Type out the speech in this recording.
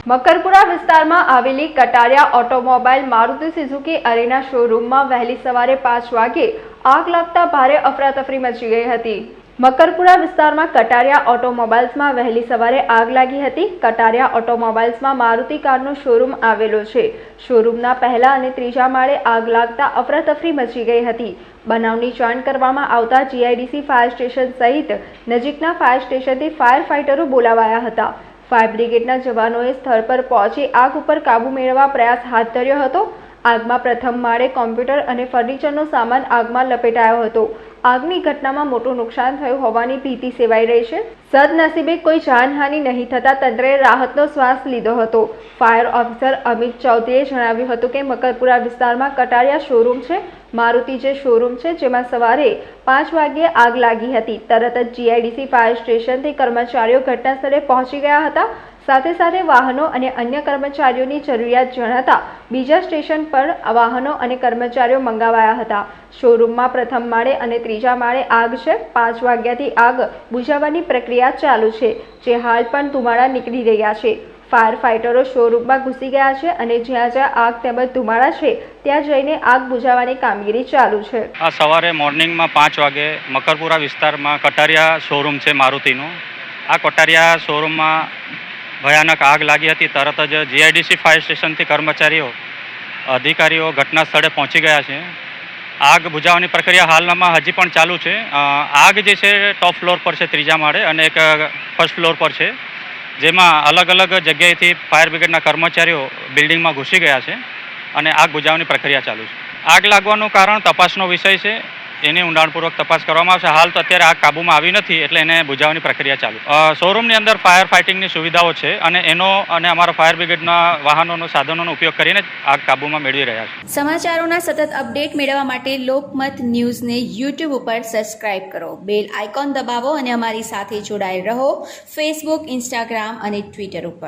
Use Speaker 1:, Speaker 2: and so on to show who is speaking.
Speaker 1: મકરપુરા વિસ્તારમાં આવેલી Kataria automobile Maruti Suzuki અરેના શોરૂમમાં વહેલી સવારે 5 વાગે આગ લાગતા ભારે અફરાતફરી મચી ગઈ હતી। મકરપુરા વિસ્તારમાં કટારિયા ઓટોમોબાઈલ્સમાં વહેલી સવારે આગ લાગી હતી। કટારિયા ઓટોમોબાઈલ્સમાં મારુતિ કારનો શોરૂમ આવેલો છે। શોરૂમના પહેલા અને ત્રીજા માળે આગ લાગતા અફરાતફરી મચી ગઈ હતી। બનાવની જાણ કરવામાં આવતા જીઆઈડીસી ફાયર સ્ટેશન સહિત નજીકના ફાયર સ્ટેશનથી ફાયર ફાઇટરો બોલાવાયા હતા। ફાયર બ્રિગેડના જવાનોએ સ્થળ પર પહોંચી આગ ઉપર કાબુ મેળવવા પ્રયાસ હાથ ધર્યો હતો। આગમાં પ્રથમ માળે કોમ્પ્યુટર અને ફર્નિચરનો સામાન આગમાં લપેટાયો હતો। આગની ઘટનામાં મોટું નુકસાન થયું હોવાની ભીતિ સેવાઈ રહી છે। સદનસીબે કોઈ જાનહાનિ નહીં થતા તંત્રએ રાહતનો શ્વાસ લીધો હતો। ફાયર ઓફિસર અમિત ચૌધરીએ જણાવ્યું હતું કે મકરપુરા વિસ્તારમાં કટારિયા શોરૂમ છે। મારુતિ જે શોરૂમ છે જેમાં સવારે 5 વાગ્યે આગ લાગી હતી। તરત જ જીઆઈડીસી ફાયર સ્ટેશનથી કર્મચારીઓ ઘટના સ્થળે પહોંચી ગયા હતા। સાથે સાથે વાહનો અને અન્ય કર્મચારીઓની જરૂરિયાત જણાતા બીજા સ્ટેશન પર વાહનો અને કર્મચારીઓ મંગાવાયા હતા। શોરૂમમાં પ્રથમ માળે અને ત્રીજા માળે આગ છે। 5 વાગ્યાથી આગ બુઝાવવાની પ્રક્રિયા ચાલુ છે, જે હાલ પણ ધુમાડા નીકળી રહ્યા છે। ફાયર ફાઇટરો શોરૂમમાં ઘૂસી ગયા છે અને જ્યાં જ્યાં આગ તેમજ ધુમાડા છે ત્યાં જઈને આગ બુઝાવવાની કામગીરી ચાલુ છે।
Speaker 2: આ સવારે મોર્નિંગમાં 5 વાગે મકરપુરા વિસ્તારમાં કટારિયા શોરૂમ છે મારુતિનું। આ કટારિયા શોરૂમમાં ભયાનક આગ લાગી હતી। તરત જ જીઆઈડીસી ફાયર સ્ટેશનથી કર્મચારીઓ અધિકારીઓ ઘટના સ્થળે પહોંચી ગયા છે। આગ બુઝાવવાની પ્રક્રિયા હાલમાં હજી પણ ચાલુ છે। આગ જે છે ટોપ ફ્લોર પર છે, ત્રીજા માળે, અને એક ફર્સ્ટ ફ્લોર પર છે, જેમાં અલગ અલગ જગ્યાએથી ફાયર બ્રિગેડના કર્મચારીઓ બિલ્ડિંગમાં ઘૂસી ગયા છે અને આગ બુઝાવવાની પ્રક્રિયા ચાલુ છે। આગ લાગવાનું કારણ તપાસનો વિષય છે, એની ઊંડાણપૂર્વક તપાસ કરવામાં આવશે। હાલ તો અત્યારે આગ કાબૂમાં આવી નથી, એટલે એને બુઝાવવાની પ્રક્રિયા ચાલુ। શોરૂમની અંદર ફાયર ફાઇટિંગની સુવિધાઓ છે અને અમારા ફાયર બ્રિગેડના વાહનોનો સાધનોનો ઉપયોગ કરીને આગ કાબૂમાં મેળવી રહ્યા છે।
Speaker 3: સમાચારોના સતત અપડેટ મેળવવા માટે લોકમત ન્યૂઝને યુટ્યુબ ઉપર સબસ્ક્રાઇબ કરો, બેલ આઇકોન દબાવો અને અમારી સાથે જોડાયેલ રહો ફેસબુક, ઇન્સ્ટાગ્રામ અને ટ્વિટર ઉપર।